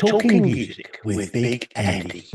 Talking Music with Big Andy.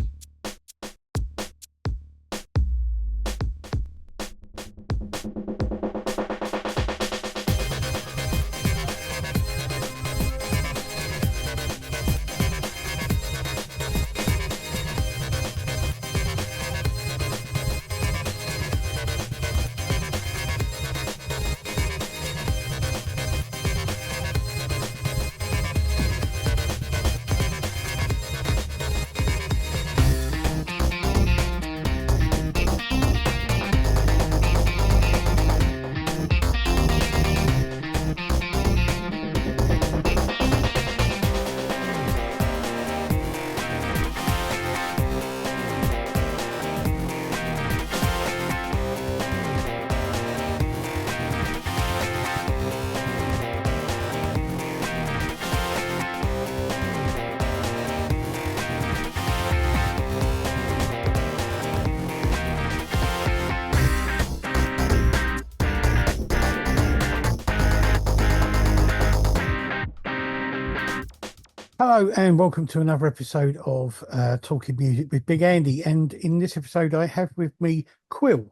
Hello and welcome to another episode of Talking Music with Big Andy. And in this episode, I have with me Kuill.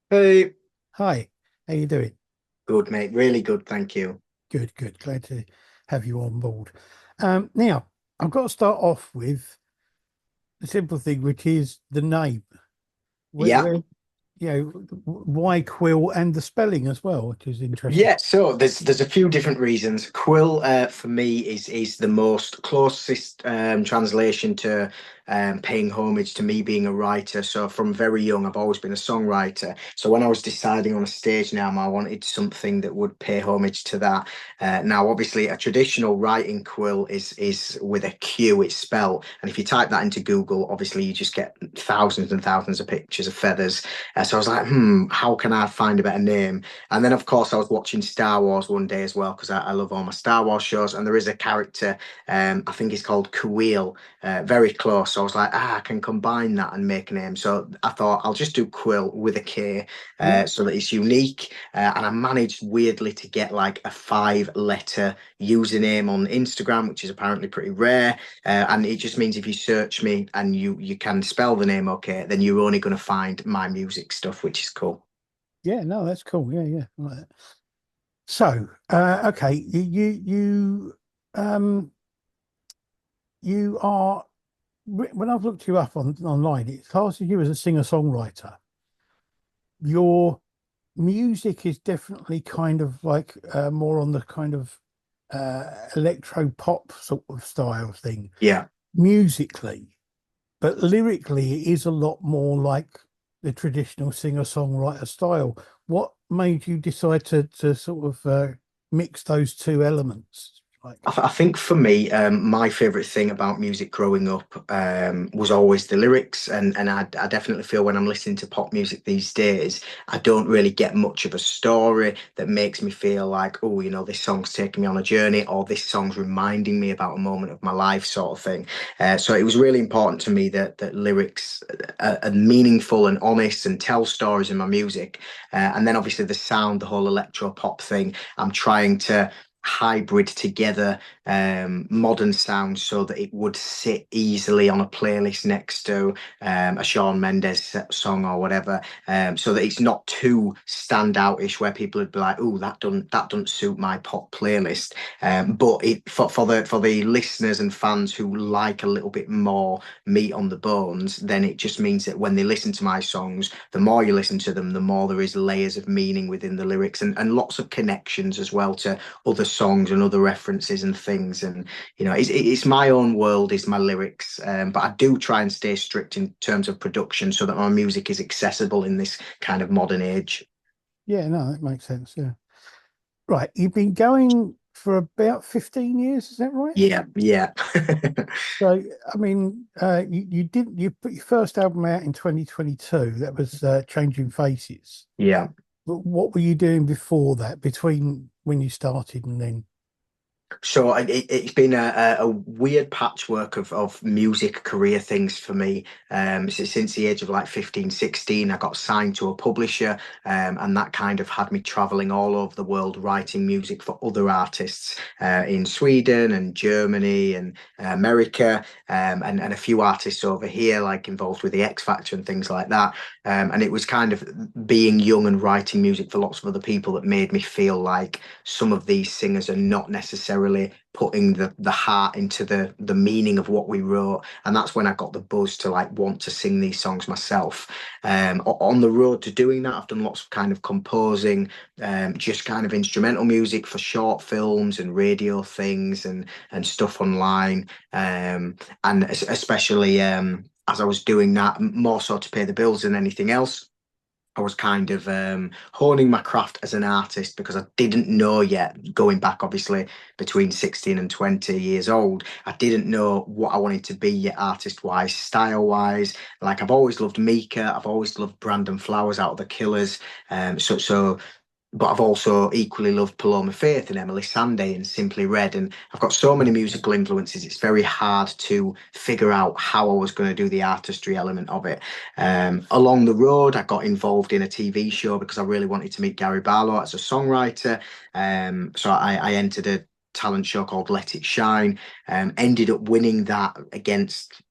Hey, Hi, how you doing? good mate, really good, thank you. Good, good. Glad to have you on board. Now, I've got to start off with the simple thing, which is the name. Yeah, Why Kuill and the spelling as well, which is interesting. yeah. So there's a few different reasons. Quill, for me, is the most closest translation to paying homage to me being a writer. So from very young, I've always been a songwriter. So when I was deciding on a stage name, I wanted something that would pay homage to that. Now, obviously, a traditional writing quill is with a Q, it's spelled, and if you type that into Google, obviously you just get thousands and thousands of pictures of feathers. So I was like, how can I find a better name? And then, of course, I was watching Star Wars one day as well because I love all my Star Wars shows, and there is a character, I think it's called Kuill, very close. So I was like, I can combine that and make a name. So I thought I'll just do Quill with a K, Yeah. so that it's unique. And I managed weirdly to get like a 5-letter username on Instagram, which is apparently pretty rare. And it just means if you search me and you can spell the name okay, then you're only going to find my music stuff, which is cool. Yeah, no, that's cool. Yeah. Right. So, okay, you are, when I've looked you up online, it classes you as a singer-songwriter. Your music is definitely kind of like more on the kind of electro-pop sort of style thing Yeah. musically, but lyrically it is a lot more like the traditional singer-songwriter style. What made you decide to sort of mix those two elements? Like, I think for me, my favorite thing about music growing up was always the lyrics, and I definitely feel when I'm listening to pop music these days, I don't really get much of a story that makes me feel like, oh, this song's taking me on a journey, or this song's reminding me about a moment of my life, sort of thing. So it was really important to me that lyrics are meaningful and honest and tell stories in my music, and then obviously the sound, the whole electro pop thing. I'm trying to hybrid together modern sounds so that it would sit easily on a playlist next to a Shawn Mendes song or whatever, so that it's not too standoutish where people would be like, oh, that doesn't suit my pop playlist. But for the listeners and fans who like a little bit more meat on the bones, then it just means that when they listen to my songs, the more you listen to them, the more there is layers of meaning within the lyrics, and lots of connections as well to other songs and other references and things. And it's my own world, is my lyrics, but I do try and stay strict in terms of production so that my music is accessible in this kind of modern age. yeah, no, that makes sense. Yeah. Right. You've been going for about 15 years, is that right? Yeah. So, I mean, you put your first album out in 2022. That was Changing Faces. Yeah. But what were you doing before that, between when you started and then? So it's been a weird patchwork of music career things for me. Since the age of like 15, 16, I got signed to a publisher, and that kind of had me traveling all over the world writing music for other artists in Sweden and Germany and America, and a few artists over here, like involved with the X Factor and things like that. And it was kind of being young and writing music for lots of other people that made me feel like some of these singers are not necessarily putting the heart into the meaning of what we wrote, and that's when I got the buzz to like want to sing these songs myself. On the road to doing that, I've done lots of kind of composing, just kind of instrumental music for short films and radio things and stuff online, and especially as I was doing that, more so to pay the bills than anything else. I was kind of honing my craft as an artist because I didn't know yet, going back obviously between 16 and 20 years old, I didn't know what I wanted to be yet, artist wise, style wise. Like I've always loved Mika, I've always loved Brandon Flowers out of the Killers. So but I've also equally loved Paloma Faith and Emily Sandé and Simply Red. And I've got so many musical influences, it's very hard to figure out how I was going to do the artistry element of it. Along the road, I got involved in a TV show because I really wanted to meet Gary Barlow as a songwriter. So I entered a talent show called Let It Shine. Ended up winning that against,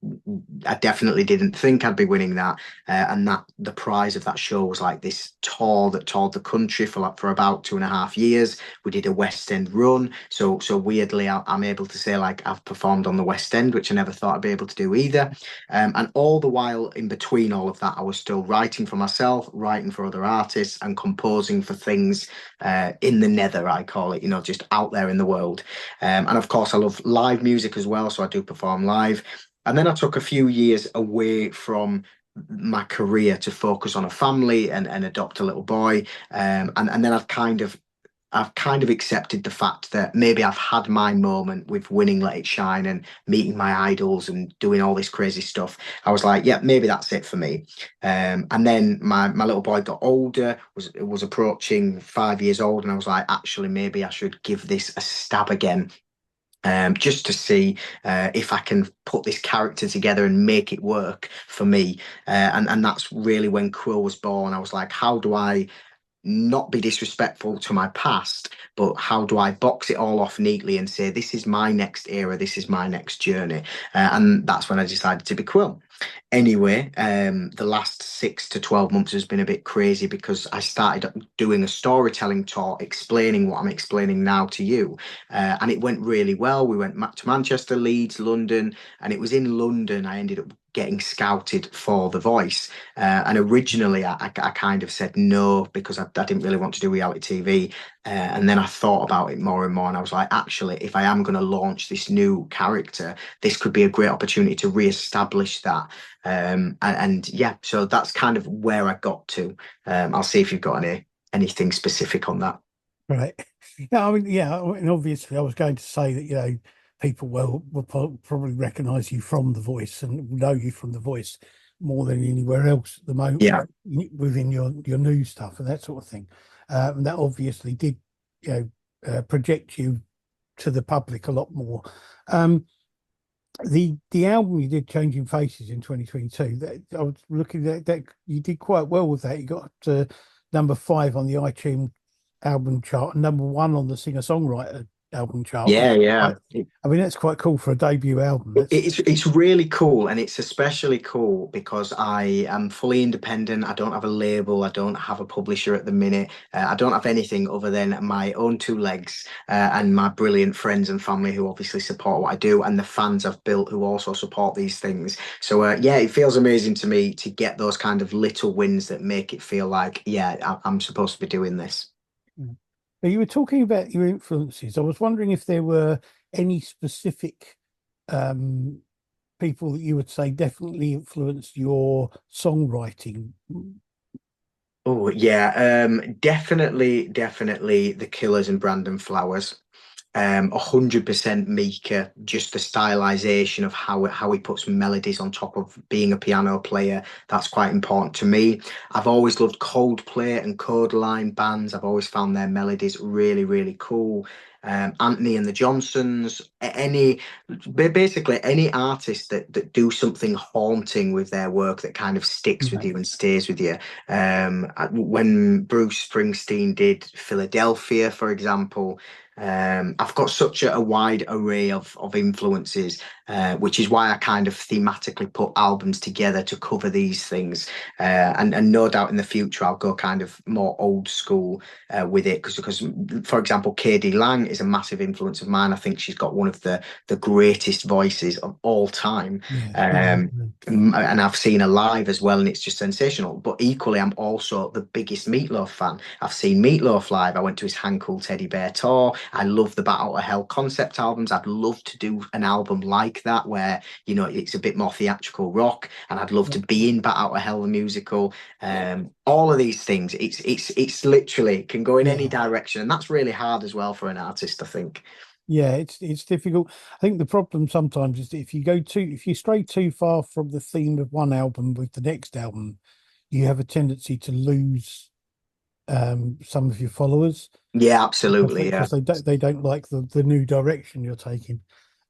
I definitely didn't think I'd be winning that. And that the prize of that show was like this tour that toured the country for about 2.5 years. We did a West End run. So weirdly, I'm able to say like I've performed on the West End, which I never thought I'd be able to do either. And all the while in between all of that, I was still writing for myself, writing for other artists, and composing for things in the nether, I call it, just out there in the world. And of course, I love live music as well, so I do perform live. And then I took a few years away from my career to focus on a family and adopt a little boy. And then I've kind of accepted the fact that maybe I've had my moment with winning Let It Shine and meeting my idols and doing all this crazy stuff. I was like, yeah, maybe that's it for me. And then my little boy got older, was approaching 5 years old, and I was like, actually, maybe I should give this a stab again. Just to see if I can put this character together and make it work for me. And that's really when Kuill was born. I was like, how do I not be disrespectful to my past, but how do I box it all off neatly and say, this is my next era, this is my next journey? And that's when I decided to be Kuill. Anyway, the last 6 to 12 months has been a bit crazy because I started doing a storytelling tour explaining what I'm explaining now to you. And it went really well. We went to Manchester, Leeds, London, and it was in London I ended up getting scouted for The Voice. And originally, I kind of said no because I didn't really want to do reality TV. And then I thought about it more and more, and I was like, actually, if I am going to launch this new character, this could be a great opportunity to re-establish that. And yeah, so that's kind of where I got to. I'll see if you've got anything specific on that. Right. Yeah, and obviously I was going to say that, people will probably recognize you from The Voice and know you from The Voice more than anywhere else at the moment, Yeah. within your new stuff and that sort of thing. And that obviously did, project you to the public a lot more. The album you did, Changing Faces, in 2022, that I was looking at, that you did quite well with that. You got number 5 on the iTunes album chart and number 1 on the singer-songwriter album chart. Yeah, yeah. I mean, that's quite cool for a debut album. It's really cool, and it's especially cool because I am fully independent. I don't have a label. I don't have a publisher at the minute. I don't have anything other than my own 2 legs, and my brilliant friends and family who obviously support what I do, and the fans I've built who also support these things. So yeah, it feels amazing to me to get those kind of little wins that make it feel like, yeah, I'm supposed to be doing this. But you were talking about your influences. I was wondering if there were any specific people that you would say definitely influenced your songwriting. Oh yeah, definitely the Killers and Brandon Flowers. 100% Mika, just the stylization of how he puts melodies on top of being a piano player. That's quite important to me. I've always loved Coldplay and Codeline bands. I've always found their melodies really, really cool. Anthony and the Johnsons, basically any artist that do something haunting with their work that kind of sticks with you and stays with you. When Bruce Springsteen did Philadelphia, for example, I've got such a wide array of influences, which is why I kind of thematically put albums together to cover these things. And no doubt in the future I'll go kind of more old school with it, because for example, KD Lang is a massive influence of mine. I think she's got one of the greatest voices of all time. And I've seen her live as well, and it's just sensational. But equally, I'm also the biggest Meatloaf fan. I've seen Meatloaf live. I went to his Hang Cool Teddy Bear tour. I love the Bat Out of Hell concept albums. I'd love to do an album like that where, you know, it's a bit more theatrical rock, and I'd love to be in Bat Out of Hell the musical. All of these things, it's literally can go in any direction, and that's really hard as well for an artist, I think. Yeah, it's difficult. I think the problem sometimes is that if you stray too far from the theme of one album with the next album, you have a tendency to lose some of your followers. Yeah, absolutely. Because they don't like the new direction you're taking.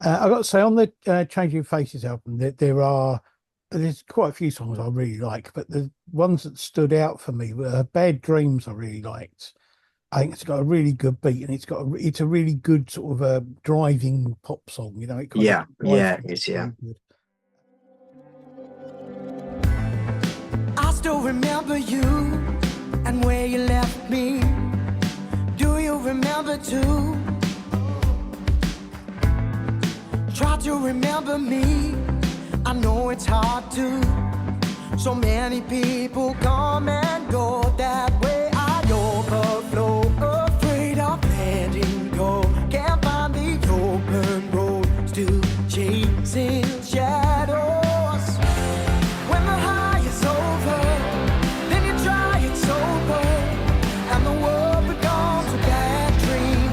I've got to say, on the Changing Faces album, there's quite a few songs I really like, but the ones that stood out for me were Bad Dreams. I really liked. I think it's got a really good beat, and it's a really good sort of a driving pop song. You know, it's I still remember you and where you left me. Do you remember too? Try to remember me. I know it's hard to. So many people come and go that way. I overflow, afraid of letting go. Can't find the open road, still chasing shadows. When the high is over, then you try it sober, and the world becomes a bad dream.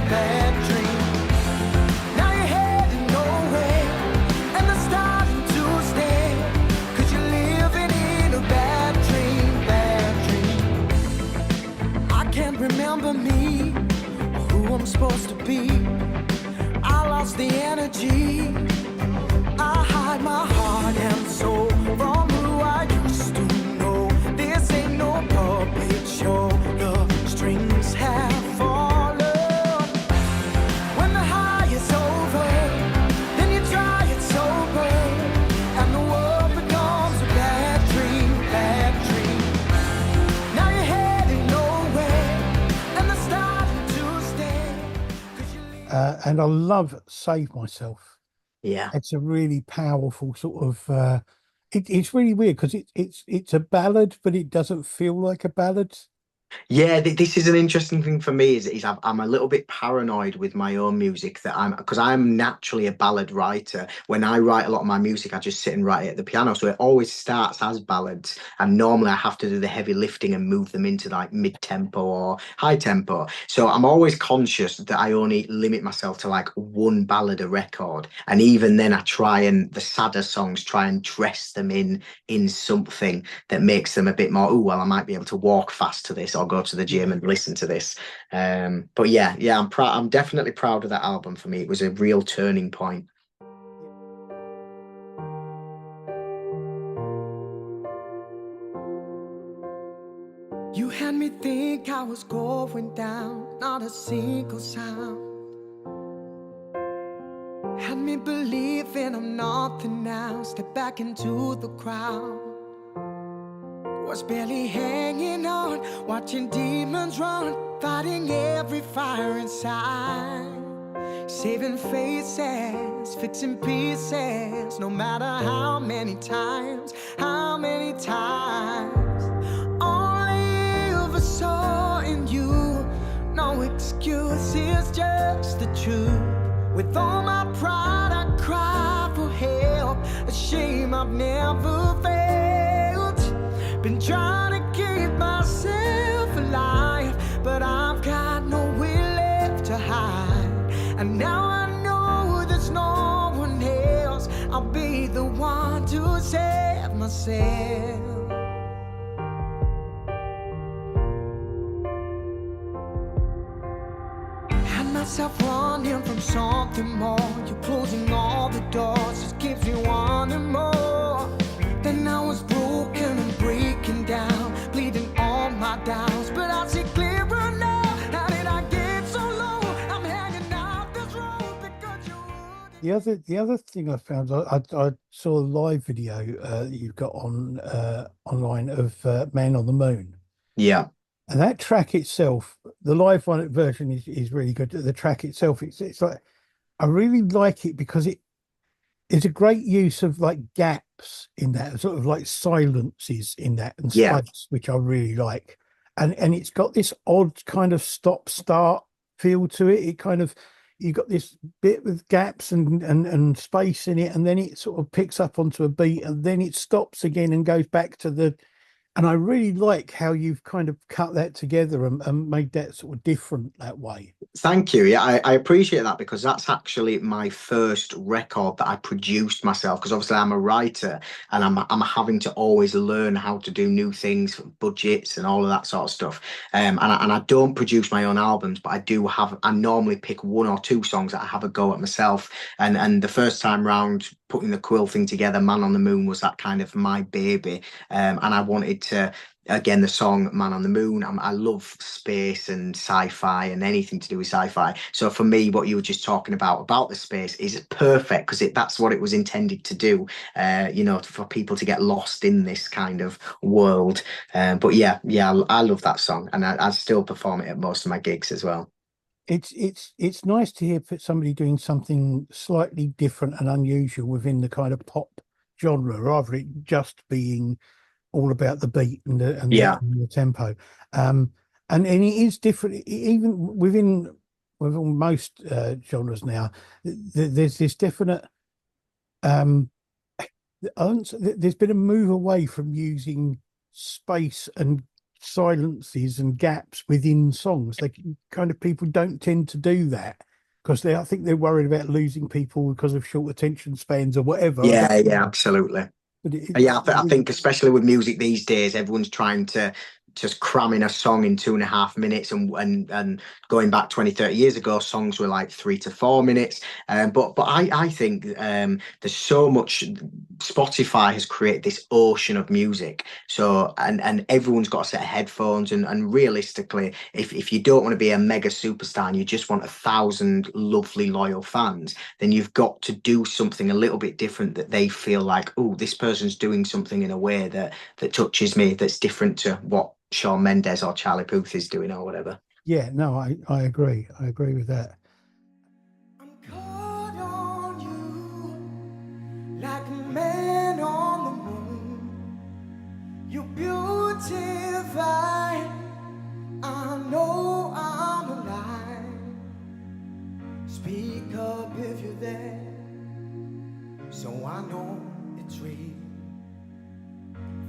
Now you're heading nowhere, and they're starting to stay, 'cause you're living in a bad dream. I can't remember me, or who I'm supposed to be. I lost the energy. I hide my heart and soul from who I used to know. This ain't no puppet show. The strings have fallen. When the high is over, then you try it sober, and the world becomes a bad dream. Now you're heading nowhere, and they're starting to stay. And I love Save Myself. Yeah. It's a really powerful sort of. It's really weird because it's a ballad, but it doesn't feel like a ballad. Yeah, this is an interesting thing for me. Is I'm a little bit paranoid with my own music, because I'm naturally a ballad writer. When I write a lot of my music, I just sit and write it at the piano, so it always starts as ballads. And normally I have to do the heavy lifting and move them into like mid tempo or high tempo. So I'm always conscious that I only limit myself to like one ballad a record, and even then the sadder songs try and dress them in something that makes them a bit more. Oh well, I might be able to walk fast to this, or go to the gym and listen to this. But yeah, I'm proud. I'm definitely proud of that album. For me, it was a real turning point. You had me think I was going down, not a single sound. Had me believing I'm nothing now. Step back into the crowd. Was barely hanging on, watching demons run, fighting every fire inside. Saving faces, fixing pieces, no matter how many times. All I ever saw in you, no excuses, just the truth. With all my pride, I cry for help, a shame I've never failed. Been trying to keep myself alive, but I've got nowhere left to hide. And now I know there's no one else. I'll be the one to save myself. Had myself running from something more. You're closing all the doors, just keeps me wanting more. Then I was broken and breaking down, bleeding all my doubts, but I see clearer now. How did I get so low? I'm hanging out this road because you. The other thing I found, I saw a live video that you've got on online of Man on the Moon. Yeah. And that track itself, the live version is really good. The track itself, it's like, I really like it because it's a great use of like gaps in that, sort of like silences in that and space, which I really like. And it's got this odd kind of stop-start feel to it. It kind of, you got this bit with gaps and space in it, and then it sort of picks up onto a beat, and then it stops again and goes back to the. And I really like how you've kind of cut that together and made that sort of different that way. Thank you. Yeah, I appreciate that, because that's actually my first record that I produced myself. Because obviously I'm a writer, and I'm having to always learn how to do new things, budgets and all of that sort of stuff. And I don't produce my own albums, but I normally pick one or two songs that I have a go at myself. And the first time round, putting the Kuill thing together, Man on the Moon was that kind of my baby. And I wanted to, again, the song Man on the Moon, I love space and sci-fi and anything to do with sci-fi. So for me, what you were just talking about the space is perfect, because that's what it was intended to do, for people to get lost in this kind of world. But yeah, I love that song, and I still perform it at most of my gigs as well. It's nice to hear somebody doing something slightly different and unusual within the kind of pop genre, rather than it just being all about the beat and the tempo. And it is different, even within most genres now. There's this definite there's been a move away from using space and silences and gaps within songs. People don't tend to do that, because I think they're worried about losing people because of short attention spans or whatever. Yeah, absolutely. I think especially with music these days, everyone's trying to just cram in a song in 2.5 minutes, and going back 20-30 years ago, songs were like 3 to 4 minutes. But I think there's so much. Spotify has created this ocean of music, so and everyone's got a set of headphones, and realistically, if you don't want to be a mega superstar and you just want 1,000 lovely loyal fans, then you've got to do something a little bit different, that they feel like, oh, this person's doing something in a way that touches me, that's different to what Shawn Mendes or Charlie Puth is doing or whatever. Yeah, no, I agree. I agree with that. I'm caught on you like a man on the moon. You're beautiful. I know I'm alive. Speak up if you're there, so I know it's real.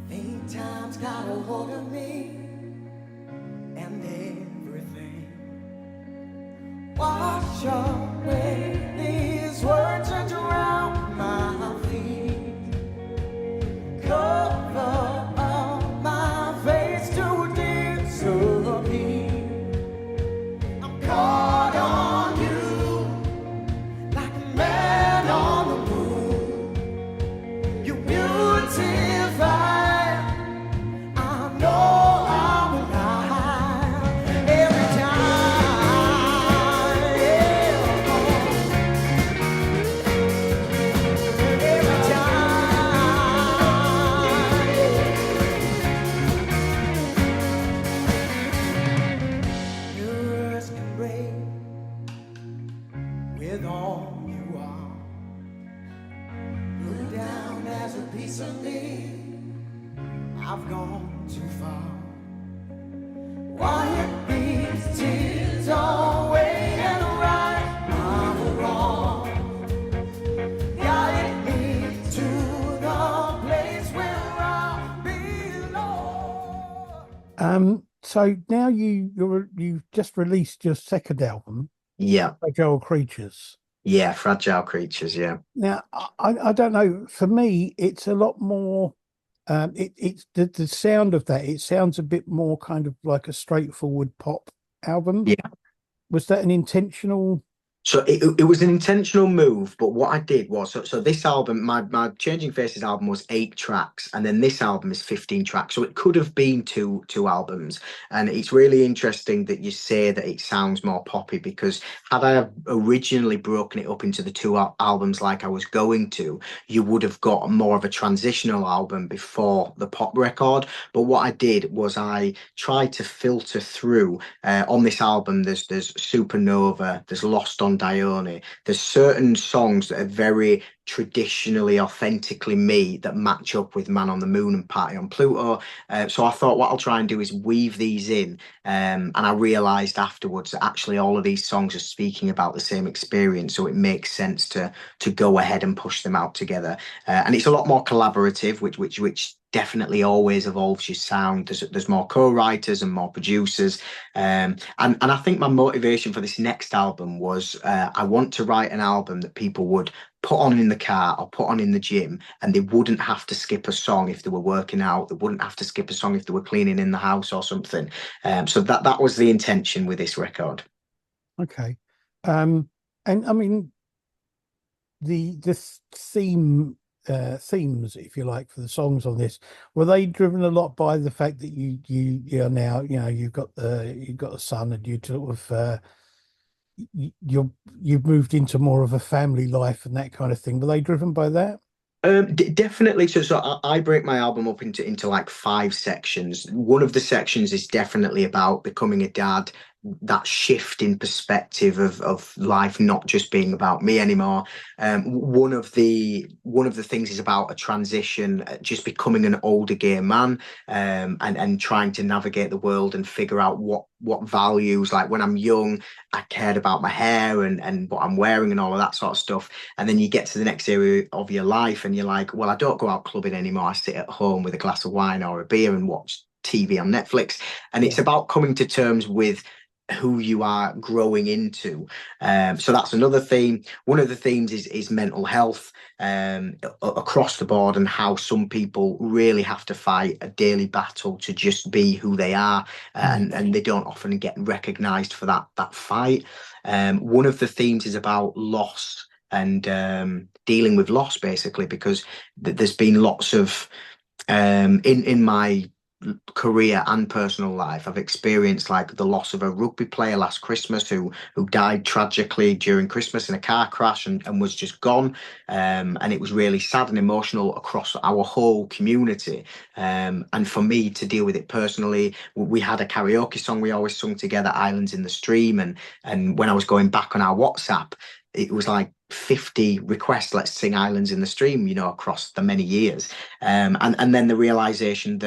Think time's got a hold of me and everything. Wash away these words and around my feet. Cover up my face to disappear. I'm caught on you like a man on the moon. You're beautiful. I've gone too far. Wipe these tears away and right my wrong. Guide me to the place where I belong. So now you've just released your second album, Yeah, Fragile Creatures. yeah, Fragile Creatures. Yeah. Now, I don't know. For me, it's a lot more. It's the sound of that. It sounds a bit more kind of like a straightforward pop album. Yeah. Was that an intentional? So it was an intentional move, but what I did was so this album, my Changing Faces album was 8 tracks, and then this album is 15 tracks. So it could have been two albums. And it's really interesting that you say that it sounds more poppy, because had I have originally broken it up into the two albums like I was going to, you would have got more of a transitional album before the pop record. But what I did was I tried to filter through on this album. There's Supernova, there's Lost on Dione. There's certain songs that are very traditionally, authentically me that match up with Man on the Moon and Party on Pluto. So I thought what I'll try and do is weave these in. And I realized afterwards that actually all of these songs are speaking about the same experience. So it makes sense to go ahead and push them out together. And it's a lot more collaborative, which definitely always evolves your sound. There's more co-writers and more producers. And I think my motivation for this next album was I want to write an album that people would put on in the car or put on in the gym, and they wouldn't have to skip a song if they were working out. They wouldn't have to skip a song if they were cleaning in the house or something. So that was the intention with this record. Okay. And I mean, the themes, if you like, for the songs on this, were they driven a lot by the fact that you are now, you've got a son, and you sort of you've moved into more of a family life and that kind of thing? Were they driven by that? Definitely. So I break my album up into like 5 sections. One of the sections is definitely about becoming a dad, that shift in perspective of life not just being about me anymore. One of the things is about a transition, just becoming an older gay man, and trying to navigate the world and figure out what values. Like when I'm young, I cared about my hair and what I'm wearing and all of that sort of stuff. And then you get to the next area of your life and you're like, well, I don't go out clubbing anymore. I sit at home with a glass of wine or a beer and watch TV on Netflix. And it's about coming to terms with who you are growing into. So that's another theme. One of the themes is mental health across the board, and how some people really have to fight a daily battle to just be who they are, and they don't often get recognized for that fight. One of the themes is about loss and dealing with loss, basically, because there's been lots of in my career and personal life, I've experienced like the loss of a rugby player last Christmas who died tragically during Christmas in a car crash and was just gone. And it was really sad and emotional across our whole community. And for me to deal with it personally, we had a karaoke song we always sung together, Islands in the Stream. And when I was going back on our WhatsApp, it was like 50 requests, let's sing Islands in the Stream, across the many years. And then the realization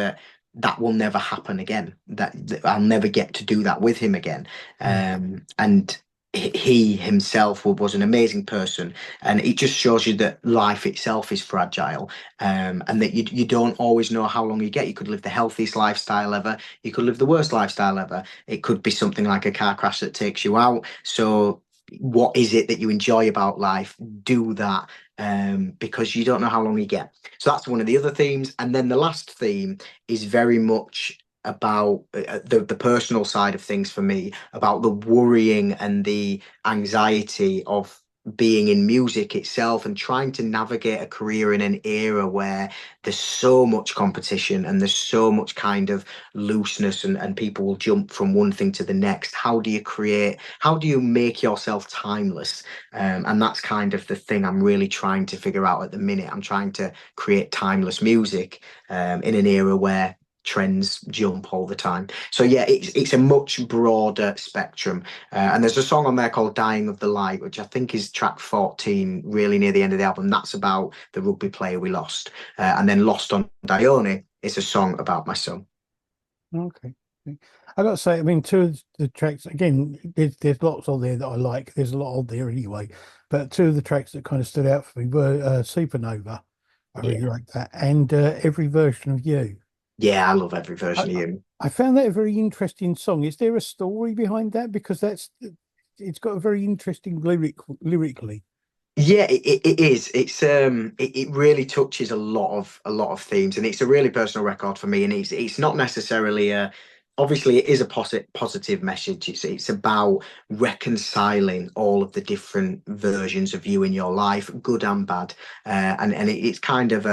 that will never happen again, that I'll never get to do that with him again. And he himself was an amazing person, and it just shows you that life itself is fragile, and that you don't always know how long you get. You could live the healthiest lifestyle ever, you could live the worst lifestyle ever. It could be something like a car crash that takes you out. So what is it that you enjoy about life? Do that, because you don't know how long you get. So that's one of the other themes. And then the last theme is very much about the personal side of things for me, about the worrying and the anxiety of being in music itself and trying to navigate a career in an era where there's so much competition and there's so much kind of looseness, and people will jump from one thing to the next. How do you make yourself timeless? And that's kind of the thing I'm really trying to figure out at the minute. I'm trying to create timeless music in an era where trends jump all the time. So yeah, it's a much broader spectrum, and there's a song on there called Dying of the Light, which I think is track 14, really near the end of the album. That's about the rugby player we lost. And then Lost on Dione is a song about my son. Okay. I got to say, I mean, two of the tracks, again, there's lots on there that I like. There's a lot on there anyway, but two of the tracks that kind of stood out for me were Supernova. I really like that, and Every Version of You. Yeah, I love Every Version of You. I found that a very interesting song. Is there a story behind that? Because it's got a very interesting lyrically. Yeah, it is. It really touches a lot of themes, and it's a really personal record for me. And it's not necessarily a obviously it is a positive message. It's about reconciling all of the different versions of you in your life, good and bad. And it's kind of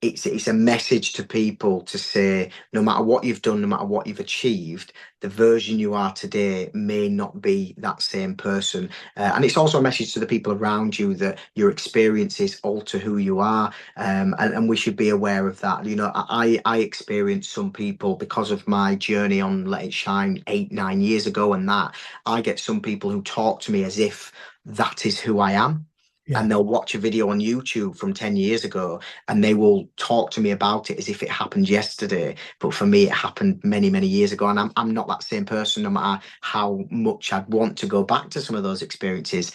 it's a message to people to say no matter what you've done, no matter what you've achieved, the version you are today may not be that same person. And it's also a message to the people around you that your experiences alter who you are. And we should be aware of that. You know, I experienced some people because of my journey on Let It Shine 8-9 years ago, and that I get some people who talk to me as if that is who I am. Yeah. And they'll watch a video on YouTube from 10 years ago and they will talk to me about it as if it happened yesterday. But for me, it happened many, many years ago. And I'm not that same person, no matter how much I'd want to go back to some of those experiences.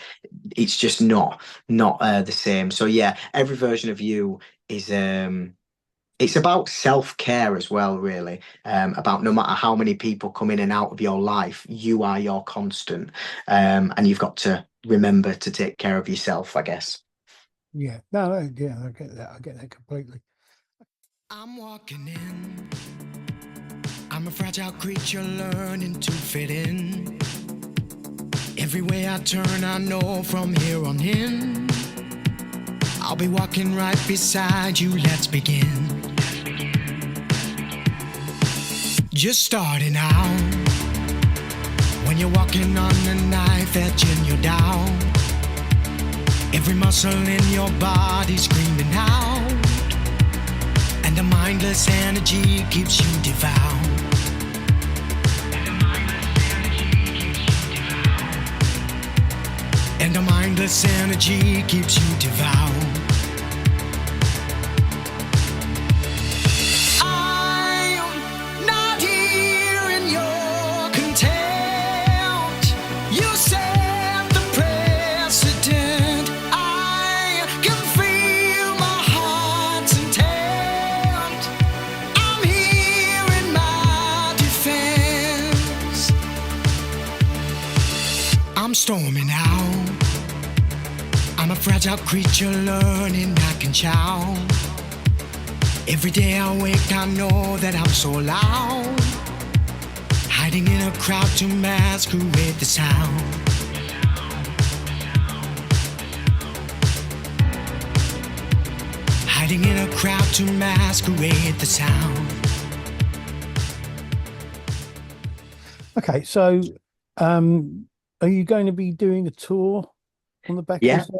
It's just not the same. So yeah, every version of you is it's about self-care as well, really. About no matter how many people come in and out of your life, you are your constant. And you've got to remember to take care of yourself, I guess. Yeah. No, yeah, I get that. I get that completely. I'm walking in. I'm a fragile creature learning to fit in. Every way I turn, I know from here on in, I'll be walking right beside you. Let's begin. Just starting out. When you're walking on a knife edging you down, every muscle in your body screaming out, and the mindless energy keeps you devout. And the mindless energy keeps you devout. Storming out. I'm a fragile creature learning I can shout. Every day I wake I know that I'm so loud, hiding in a crowd to masquerade the sound. Hiding in a crowd to masquerade the sound. Okay, so are you going to be doing a tour on the back of this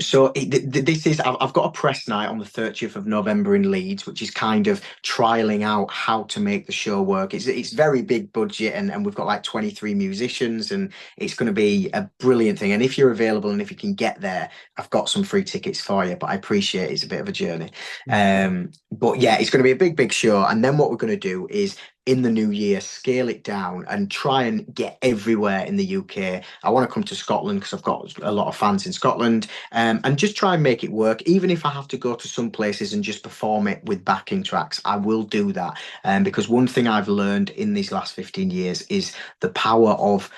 album? This is I've got a press night on the 30th of November in Leeds, which is kind of trialing out how to make the show work. It's very big budget, and we've got like 23 musicians, and it's going to be a brilliant thing. And if you're available and if you can get there, I've got some free tickets for you, but I appreciate it's a bit of a journey. But yeah, it's going to be a big show. And then what we're going to do is in the new year, scale it down and try and get everywhere in the UK. I want to come to Scotland because I've got a lot of fans in Scotland, and just try and make it work. Even if I have to go to some places and just perform it with backing tracks, I will do that. Because one thing I've learned in these last 15 years is the power of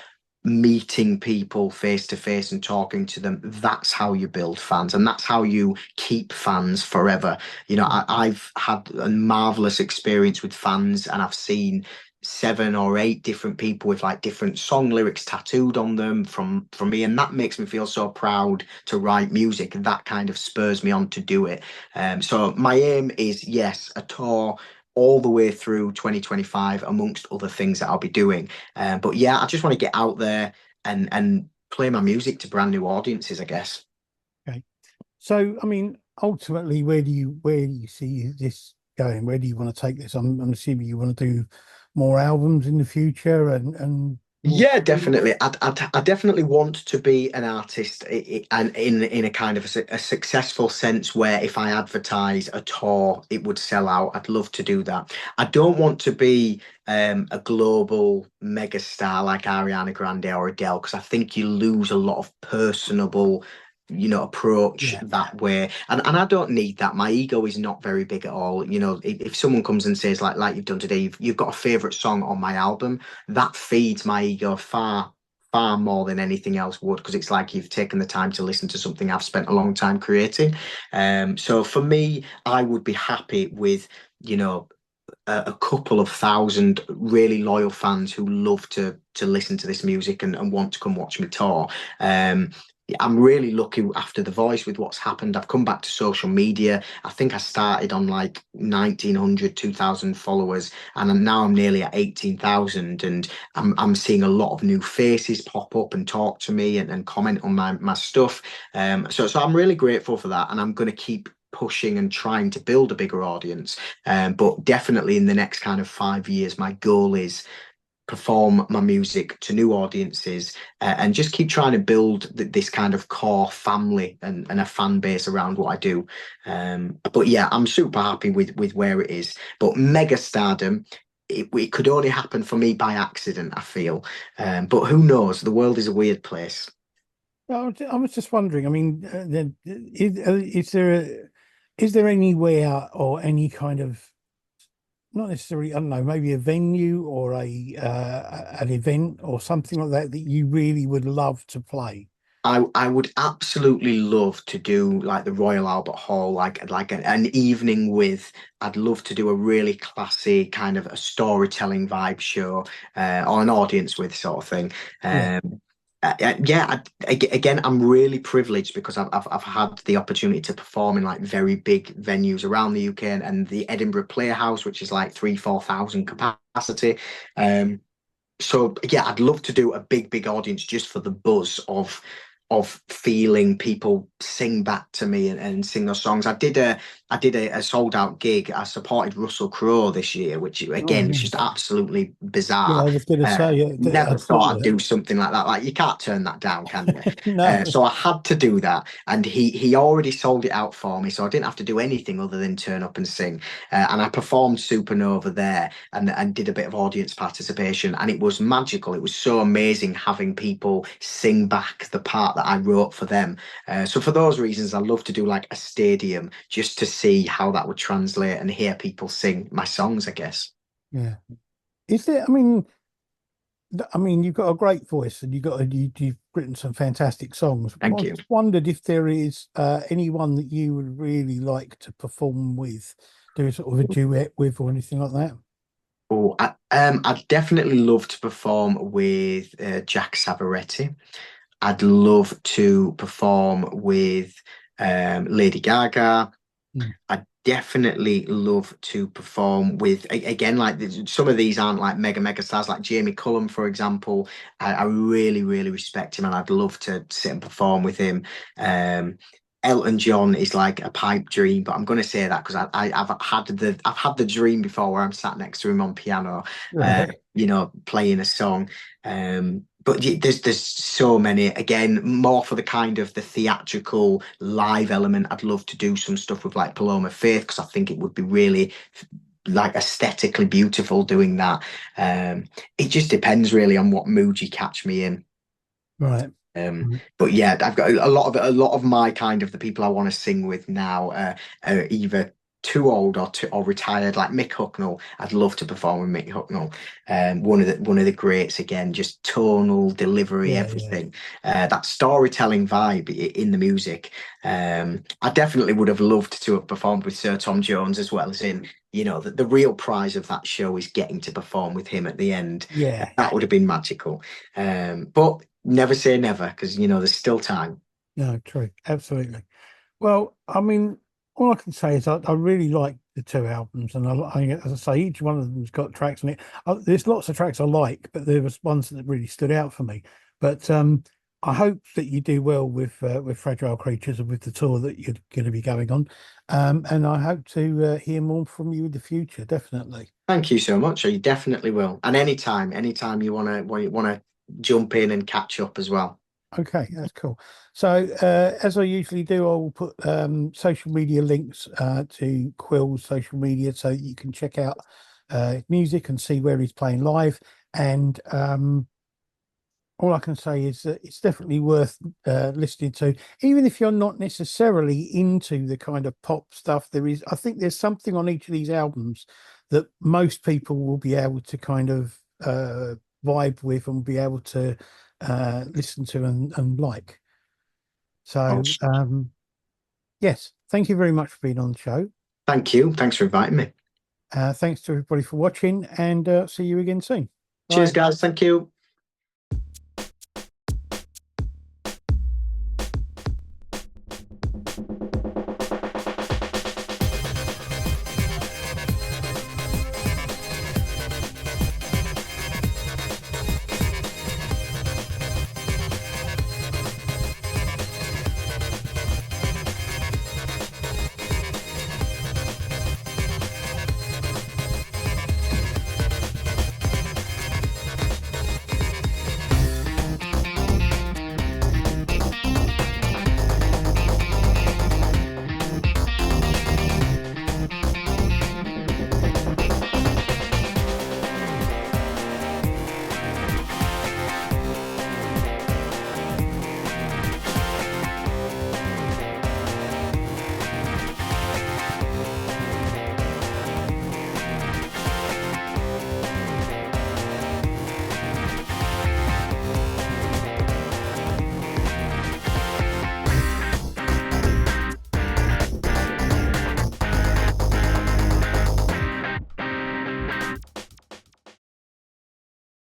meeting people face to face and talking to them. That's how you build fans, and that's how you keep fans forever. You know, I've had a marvelous experience with fans, and I've seen 7 or 8 different people with like different song lyrics tattooed on them from me, and that makes me feel so proud to write music, and that kind of spurs me on to do it. So my aim is, yes, a tour all the way through 2025, amongst other things that I'll be doing. But yeah, I just want to get out there and play my music to brand new audiences, I guess. Okay. So, I mean, ultimately, where do you see this going? Where do you want to take this? I'm assuming you want to do more albums in the future and yeah, definitely. I definitely want to be an artist, and in a kind of a successful sense, where if I advertise a tour, it would sell out. I'd love to do that. I don't want to be a global megastar like Ariana Grande or Adele, because I think you lose a lot of personable, you know, approach that way, and I don't need that. My ego is not very big at all. You know, if someone comes and says like you've done today, you've got a favorite song on my album, that feeds my ego far far more than anything else would, because it's like you've taken the time to listen to something I've spent a long time creating. So for me, I would be happy with, you know, a couple of thousand really loyal fans who love to listen to this music and want to come watch me tour. I'm really lucky after The Voice with what's happened. I've come back to social media. I think I started on like 1,900, 2,000 followers, and now I'm nearly at 18,000. And I'm seeing a lot of new faces pop up and talk to me and comment on my stuff. So I'm really grateful for that, and I'm going to keep pushing and trying to build a bigger audience. But definitely in the next kind of 5 years, my goal is perform my music to new audiences, and just keep trying to build this kind of core family and a fan base around what I do. But yeah, I'm super happy with where it is. But mega stardom, it could only happen for me by accident, I feel. But who knows? The world is a weird place. I was just wondering. I mean, is there anywhere or any kind of, not necessarily, I don't know, maybe a venue or an event or something like that that you really would love to play? I would absolutely love to do like the Royal Albert Hall, like an evening with. I'd love to do a really classy kind of a storytelling vibe show, or an audience with sort of thing. Yeah. Yeah, again, I'm really privileged because I've had the opportunity to perform in like very big venues around the UK, and the Edinburgh Playhouse, which is like 3,000-4,000 capacity. So yeah, I'd love to do a big audience just for the buzz of feeling people sing back to me and sing those songs. I did a sold out gig. I supported Russell Crowe this year, which Oh, again is yeah. just absolutely Yeah, bizarre. I was going to say, Never I thought saw I'd that. do something like that. Like you can't turn that down, can you? No. So I had to do that, and he already sold it out for me, so I didn't have to do anything other than turn up and sing. And I performed Supernova there, and did a bit of audience participation, and it was magical. It was so amazing having people sing back the part that I wrote for them. So for those reasons, I love to do like a stadium just to see how that would translate and hear people sing my songs, I guess. Yeah. Is there, I mean, you've got a great voice and you've written some fantastic songs. Thank I you. just wondered if there is anyone that you would really like to perform with, do a sort of a duet with or anything like that. Oh, I'd definitely love to perform with Jack Savaretti. I'd love to perform with Lady Gaga. Mm. I definitely love to perform with, again, like some of these aren't like mega stars, like Jamie Cullum, for example. I really respect him, and I'd love to sit and perform with him. Elton John is like a pipe dream, but I'm going to say that because I've had the dream before where I'm sat next to him on piano, Right. playing a song. But there's so many, again, more for the kind of the theatrical live element. I'd love to do some stuff with like Paloma Faith, because I think it would be really like aesthetically beautiful doing that. It just depends really on what mood you catch me in. Right. But yeah, I've got a lot of my kind of the people I want to sing with now are either too old or retired, like Mick Hucknall. I'd love to perform with Mick Hucknall. One of the greats, again, just tonal delivery, Yeah, everything. That storytelling vibe in the music. I definitely would have loved to have performed with Sir Tom Jones, as well as in, the real prize of that show is getting to perform with him at the end. yeah. That would have been magical. But never say never, because there's still time. No, true. Absolutely. Well, I mean, all I can say is I really like the two albums, and as I say, each one of them's got tracks on it. There's lots of tracks I like, but there was ones that really stood out for me. But I hope that you do well with Fragile Creatures and with the tour that you're going to be going on. And I hope to hear more from you in the future. Definitely. Thank you so much. You definitely will. And anytime you wanna jump in and catch up as well. Okay, that's cool. So, as I usually do, I will put social media links to Quill's social media so that you can check out music and see where he's playing live. And all I can say is that it's definitely worth listening to, even if you're not necessarily into the kind of pop stuff. I think there's something on each of these albums that most people will be able to kind of vibe with and be able to listen to and like. So, Awesome. yes, thank you very much for being on the show. Thank you. Thanks for inviting me. Thanks to everybody for watching, and see you again soon. Cheers, Bye. guys. Thank you.